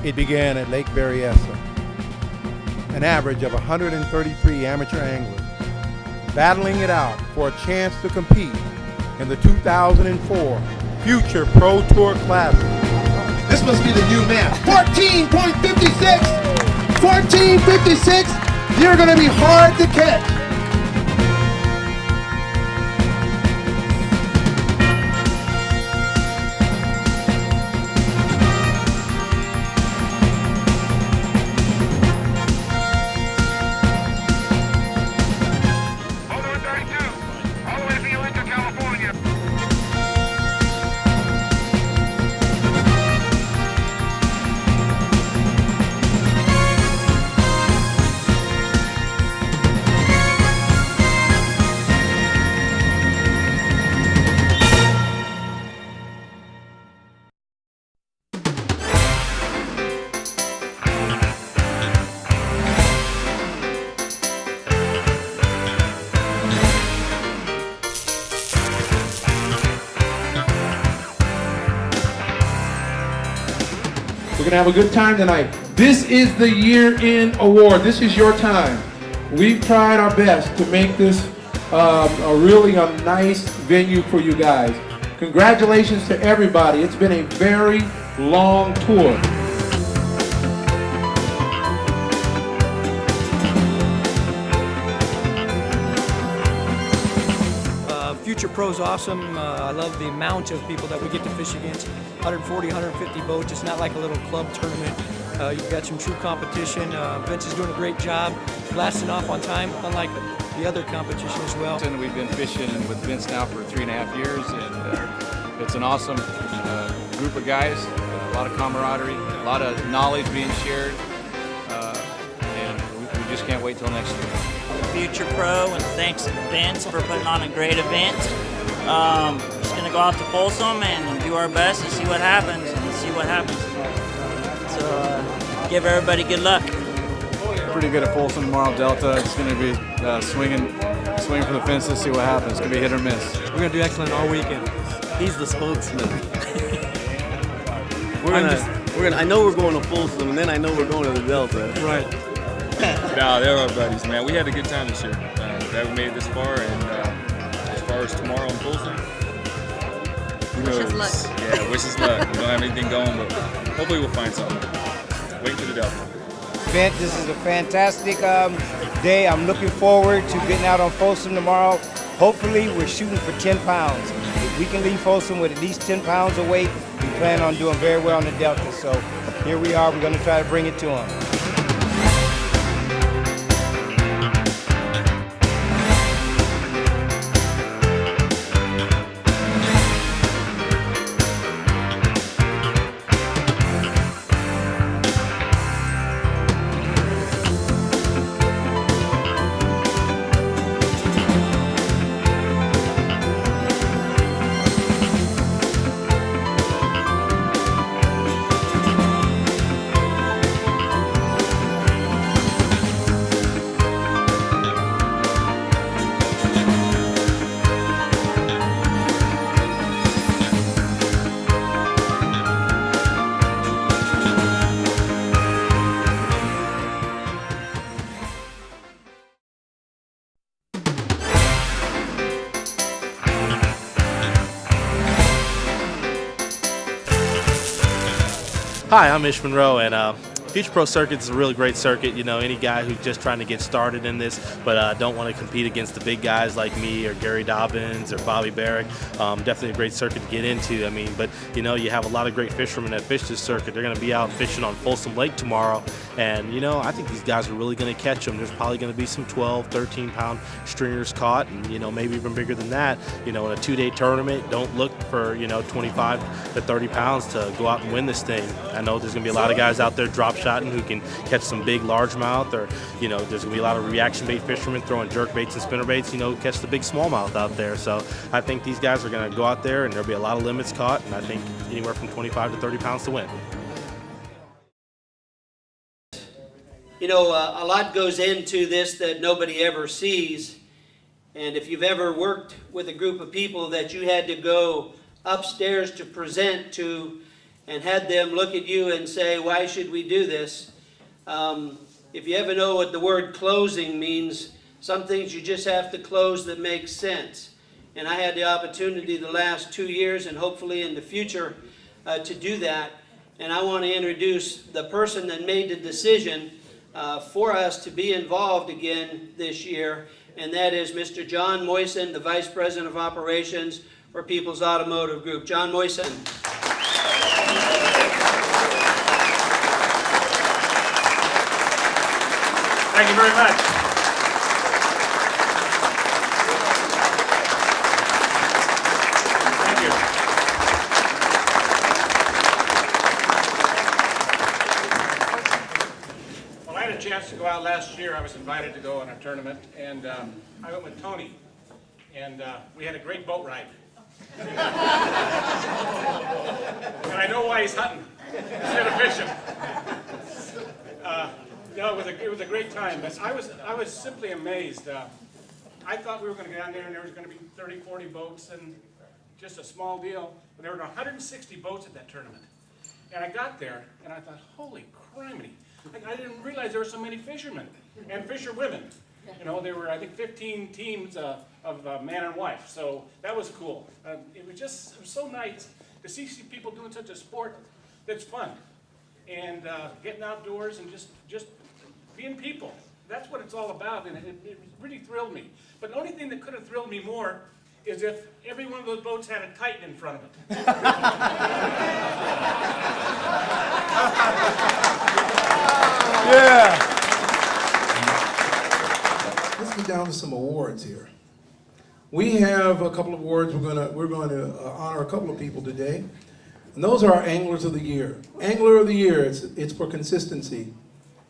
It began at Lake Berryessa. An average of 133 amateur anglers battling it out for a chance to compete in the 2004 Future Pro Tour Classic. This must be the new man. 14.56! 14.56! You're going to be hard to catch. We're going to have a good time tonight. This is the year-end award. This is your time. We've tried our best to make this a really nice venue for you guys. Congratulations to everybody. It's been a very long tour. Future Pro's awesome. I love the amount of people that we get to fish against. 140, 150 boats. It's not like a little club tournament. You've got some true competition. Vince is doing a great job blasting off on time, unlike the other competition as well. And we've been fishing with Vince now for 3.5 years, and it's an awesome group of guys, a lot of camaraderie, a lot of knowledge being shared, and we just can't wait till next year. Future Pro, and thanks Vince for putting on a great event. Just gonna go out to Folsom and do our best and see what happens. So give everybody good luck. Pretty good at Folsom tomorrow, Delta. It's gonna be swinging for the fences, see what happens. It's gonna be hit or miss. We're gonna do excellent all weekend. He's the spokesman. I know we're going to Folsom, and then I know we're going to the Delta. Right. No, they're our buddies, man. We had a good time this year. Glad we made it this far, and as far as tomorrow in Folsom, who knows? Wish us luck. Yeah, wish us luck. We don't have anything going, but hopefully we'll find something. Wait for the Delta. Event. This is a fantastic day. I'm looking forward to getting out on Folsom tomorrow. Hopefully, we're shooting for 10 pounds. If we can leave Folsom with at least 10 pounds of weight, we plan on doing very well on the Delta. So here we are. We're going to try to bring it to them. Hi, I'm Ish Monroe, and Future Pro Circuit is a really great circuit. You know, any guy who's just trying to get started in this, but don't want to compete against the big guys like me or Gary Dobbins or Bobby Barrick, definitely a great circuit to get into. I mean, but you know, you have a lot of great fishermen that fish this circuit. They're going to be out fishing on Folsom Lake tomorrow, and you know, I think these guys are really going to catch them. There's probably going to be some 12, 13-pound stringers caught, and you know, maybe even bigger than that. You know, in a 2-day tournament, don't look for 25 to 30 pounds to go out and win this thing. I know there's going to be a lot of guys out there drop shotting who can catch some big largemouth, or there's going to be a lot of reaction bait fishermen throwing jerk baits and spinner baits, catch the big smallmouth out there. So I think these guys are going to go out there and there'll be a lot of limits caught, and I think anywhere from 25 to 30 pounds to win. You know, a lot goes into this that nobody ever sees. And if you've ever worked with a group of people that you had to go upstairs to present to and had them look at you and say, why should we do this? If you ever know what the word closing means, some things you just have to close that make sense. And I had the opportunity the last 2 years and hopefully in the future to do that. And I want to introduce the person that made the decision for us to be involved again this year, and that is Mr. John Moisen, the Vice President of Operations for People's Automotive Group. John Moisen. Thank you very much. Thank you. Well, I had a chance to go out last year. I was invited to go on a tournament, and I went with Tony, and we had a great boat ride. And I know why he's hunting instead of fishing. No, it was a great time, but I was simply amazed. I thought we were going to go down there and there was going to be 30, 40 boats and just a small deal. But there were 160 boats at that tournament. And I got there and I thought, holy criminy. I didn't realize there were so many fishermen and fisherwomen. You know, there were, I think, 15 teams of man and wife. So that was cool. It was so nice to see people doing such a sport that's fun. And getting outdoors and just being people. That's what it's all about, and it really thrilled me. But the only thing that could have thrilled me more is if every one of those boats had a Titan in front of it. Yeah. Let's get down to some awards here. We have a couple of awards. We're going to honor a couple of people today. And those are our Anglers of the Year. Angler of the Year, it's for consistency.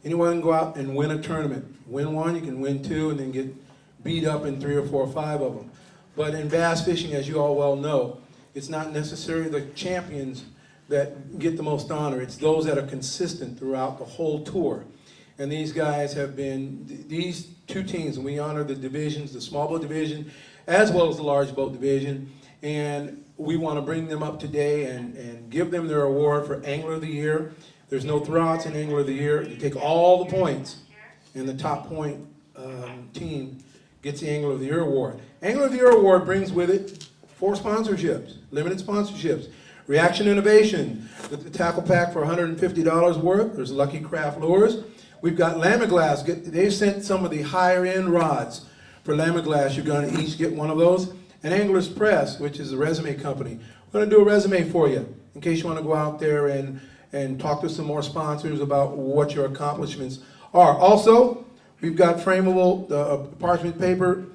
Anyone can go out and win a tournament. Win one, you can win two, and then get beat up in 3 or 4 or 5 of them. But in bass fishing, as you all well know, it's not necessarily the champions that get the most honor. It's those that are consistent throughout the whole tour. And these guys have been, these 2 teams, and we honor the divisions, the small boat division, as well as the large boat division. And we want to bring them up today and give them their award for Angler of the Year. There's no throwouts in Angler of the Year. You take all the points, and the top point team gets the Angler of the Year award. Angler of the Year award brings with it 4 sponsorships, limited sponsorships. Reaction Innovation, the tackle pack for $150 worth. There's Lucky Craft Lures. We've got Lamiglass. They've sent some of the higher end rods for Lamiglass. You're going to each get one of those. And Anglers Press, which is a resume company. We're going to do a resume for you in case you want to go out there and talk to some more sponsors about what your accomplishments are. Also, we've got frameable parchment paper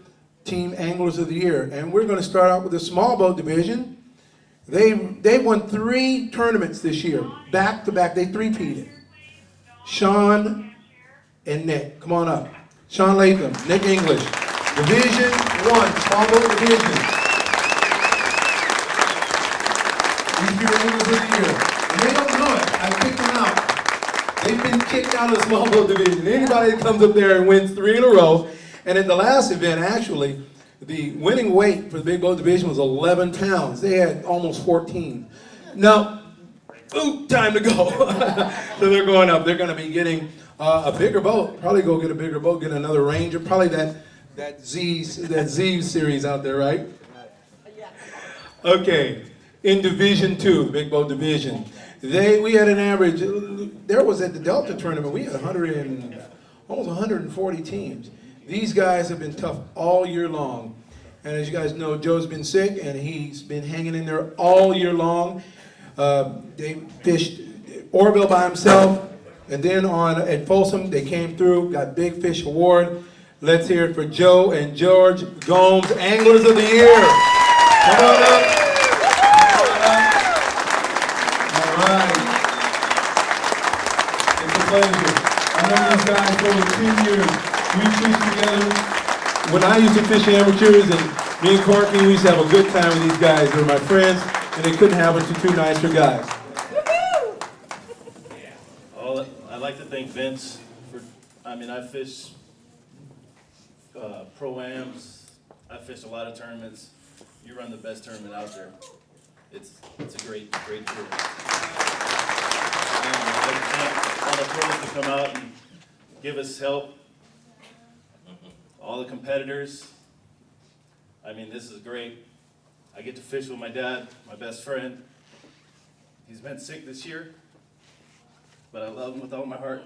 team Anglers of the Year. And we're going to start out with the small boat division. They won 3 tournaments this year, back to back. They 3-peated. Sean and Nick, come on up. Sean Laytem, Nick English. Division 1, small boat division. These people are Anglers of the Year. And they don't know it. I picked them out. They've been kicked out of the small boat division. Anybody that comes up there and wins 3 in a row. And in the last event, actually, the winning weight for the big boat division was 11 pounds. They had almost 14. Now, time to go. So they're going up. They're going to be getting a bigger boat. Probably go get a bigger boat, get another Ranger. Probably that Z series out there, right? Okay. In Division 2, big boat division, we had an average. There was at the Delta tournament, we had almost 140 teams. These guys have been tough all year long. And as you guys know, Joe's been sick, and he's been hanging in there all year long. They fished Orville by himself, and then at Folsom, they came through, got Big Fish Award. Let's hear it for Joe and George Gomes, Anglers of the Year. Come on up. All right. It's a pleasure. I know these guys for over 10 years. We fished together. When I used to fish amateurs, and me and Corky, we used to have a good time with these guys. They were my friends, and they couldn't happen to 2 nicer guys. I'd like to thank Vince for, I fish Pro-Ams. I fish a lot of tournaments. You run the best tournament out there. It's a great tour. all the pros to come out and give us help. All the competitors. I mean, this is great. I get to fish with my dad, my best friend. He's been sick this year, but I love him with all my heart.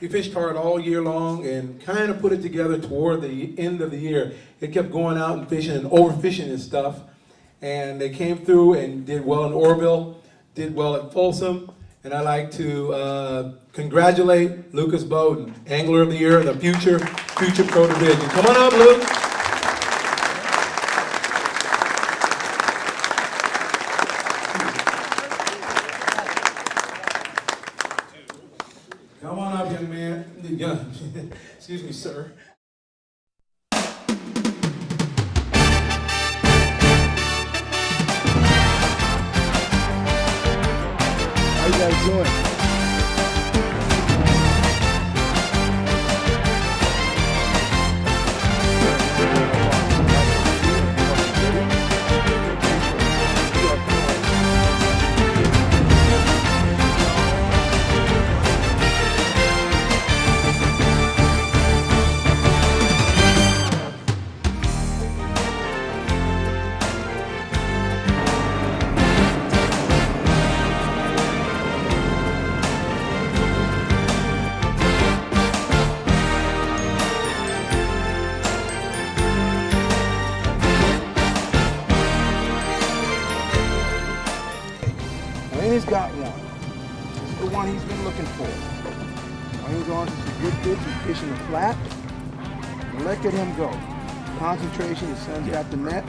He fished hard all year long and kind of put it together toward the end of the year. He kept going out and fishing and overfishing and stuff. And they came through and did well in Orville, did well at Folsom. And I'd like to congratulate Lucas Boden, Angler of the Year in the Future Pro Division. Come on up, Luke. Come on up, young man. Excuse me, sir. How you guys doing? Wayne's got one. This is the one he's been looking for. Wayne's on to some good fish. He's fishing the flat. Let him go. Concentration, the sun's got the net.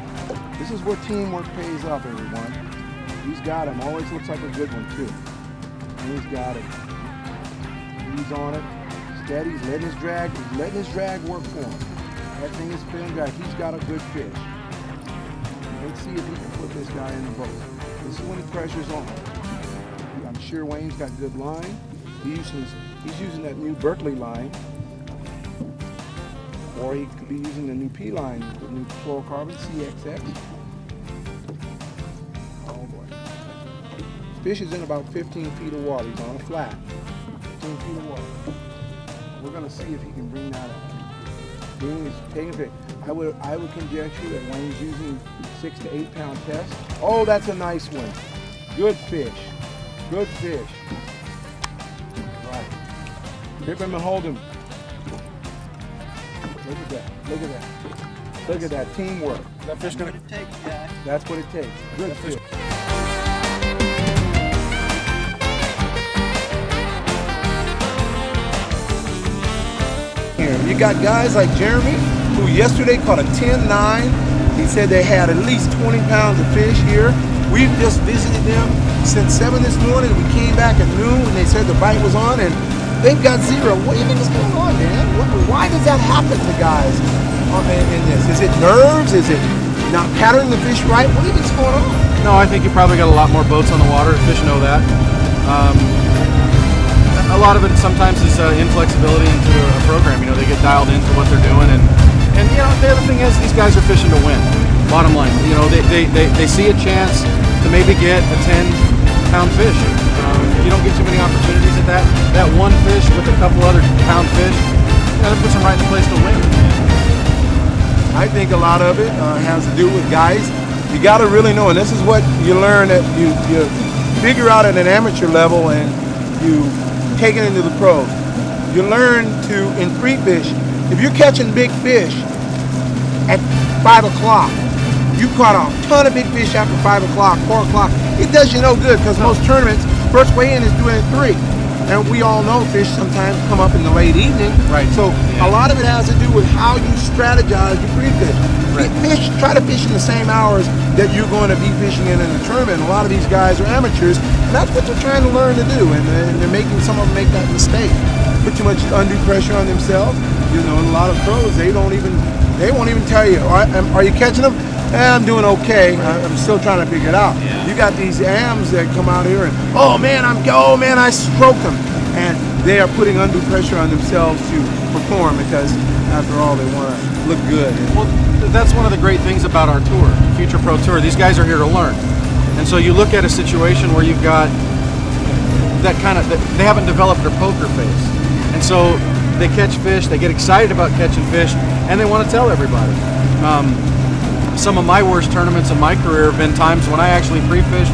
This is where teamwork pays off, everyone. He's got him. Always looks like a good one, too. He's got it. He's on it. Steady. He's letting his drag. He's letting his drag work for him. That thing is spinning back. He's got a good fish. Let's see if he can put this guy in the boat. This is when the pressure's on. I'm sure Wayne's got good line. He's using that new Berkeley line. Or he could be using the new P line, the new fluorocarbon CXX. Oh boy. Fish is in about 15 feet of water. He's on a flat. 15 feet of water. We're gonna see if he can bring that up. He's taking a fish. I would conjecture that Wayne's using 6 to 8 pound test. Oh, that's a nice one. Good fish. Good fish. Right. Grip him and hold him. Look at that. Look at that. Look at that teamwork. That fish gonna. What it takes, guy. That's what it takes. Good fish. Here, you got guys like Jeremy, who yesterday caught a 10-9. He said they had at least 20 pounds of fish here. We've just visited them since 7 this morning. We came back at noon and they said the bite was on and they've got 0. What do you think is going on, man? Why does that happen to guys in this? Is it nerves? Is it not patterning the fish right? What do you think's going on? No, I think you probably got a lot more boats on the water. Fish know that. A lot of it sometimes is inflexibility into a program. You know, they get dialed into what they're doing, and you know, the other thing is these guys are fishing to win. Bottom line, you know, they see a chance to maybe get a 10-pound fish. You don't get too many opportunities at that. That one fish with a couple other pound fish, you know, that puts them right in the place to win. I think a lot of it has to do with guys. You got to really know, and this is what you learn that you figure out at an amateur level and you take it into the pros. You learn to, in free fish, if you're catching big fish at 5 o'clock, you caught a ton of big fish after 5 o'clock, 4 o'clock, it does you no good because most tournaments, first weigh in is doing at 3. And we all know fish sometimes come up in the late evening. Right. So a lot of it has to do with how you strategize your free fish. Right. Try to fish in the same hours that you're going to be fishing in a tournament. A lot of these guys are amateurs, and that's what they're trying to learn to do. And they're making some of them make that mistake. Put too much undue pressure on themselves. You know, and a lot of pros, they won't even tell you, are you catching them? I'm doing okay. I'm still trying to figure it out. Yeah. You got these AMs that come out here and, oh man, I stroked them. And they are putting undue pressure on themselves to perform because, after all, they want to look good. Well, that's one of the great things about our tour, Future Pro Tour. These guys are here to learn. And so you look at a situation where you've got that kind of, they haven't developed their poker face. And so they catch fish, they get excited about catching fish, and they want to tell everybody. Some of my worst tournaments in my career have been times when I actually pre-fished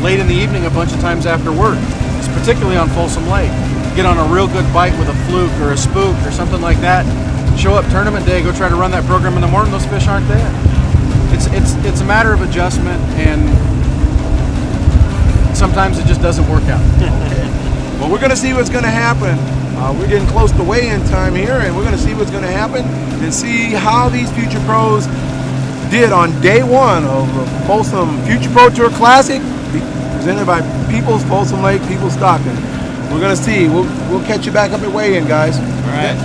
late in the evening a bunch of times after work. It's particularly on Folsom Lake. Get on a real good bite with a fluke or a spook or something like that. Show up tournament day, go try to run that program in the morning, those fish aren't there. It's a matter of adjustment, and sometimes it just doesn't work out. Well, we're going to see what's going to happen. We're getting close to weigh-in time here, and we're going to see what's going to happen and see how these Future Pros did on day one of the Folsom Future Pro Tour Classic, presented by People's Folsom Lake, People's Stockton. We're going to see. We'll catch you back up at weigh-in, guys. All right.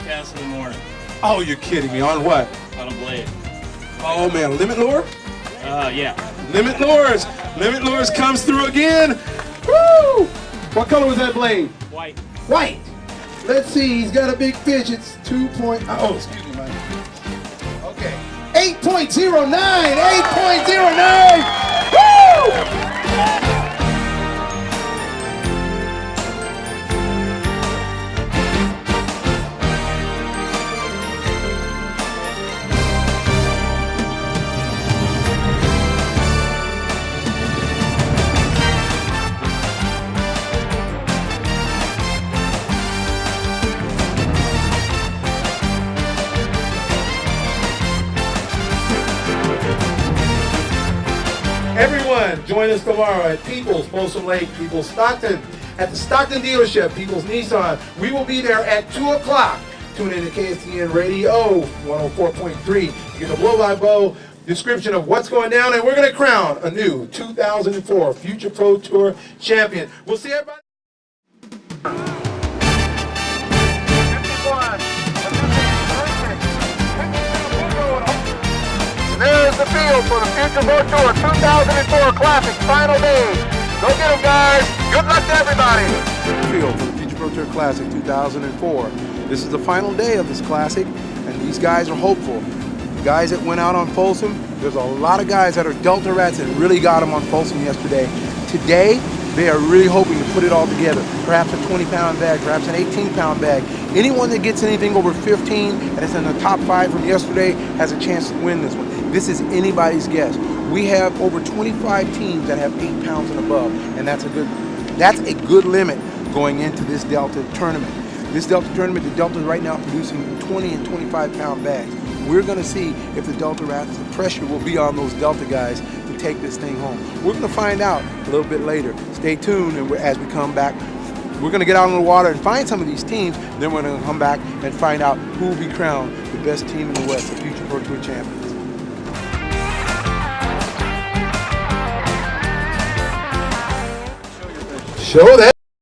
Cast in the morning Oh, you're kidding me. On what? on a blade. Oh, man. Limit lure? Yeah. Limit lures. Limit lures comes through again. Woo! What color was that blade? White. White. Let's see. He's got a big fish. It's 2 point. Oh, excuse me, Mike. Okay. 8.09. 8.09. Woo! Everyone, join us tomorrow at People's Folsom Lake, People's Stockton, at the Stockton dealership, People's Nissan. We will be there at 2 o'clock. Tune in to KSTN Radio 104.3. You get a blow-by-blow description of what's going down, and we're going to crown a new 2004 Future Pro Tour champion. We'll see everybody. There's the field for the Future Pro Tour 2004 Classic final day. Go get them, guys. Good luck to everybody. Field for the Future Pro Tour Classic 2004. This is the final day of this classic, and these guys are hopeful. The guys that went out on Folsom, there's a lot of guys that are Delta Rats that really got them on Folsom yesterday. Today, they are really hoping to put it all together. Perhaps a 20-pound bag, perhaps an 18-pound bag. Anyone that gets anything over 15 and is in the top 5 from yesterday has a chance to win this one. This is anybody's guess. We have over 25 teams that have 8 pounds and above, and that's a good limit going into this Delta tournament. This Delta tournament, the Delta is right now producing 20 and 25-pound bags. We're going to see if the Delta Rats, the pressure will be on those Delta guys to take this thing home. We're going to find out a little bit later. Stay tuned, and as we come back, we're going to get out in the water and find some of these teams. Then we're going to come back and find out who will be crowned the best team in the West, the Future Pro Tour champions. Show that.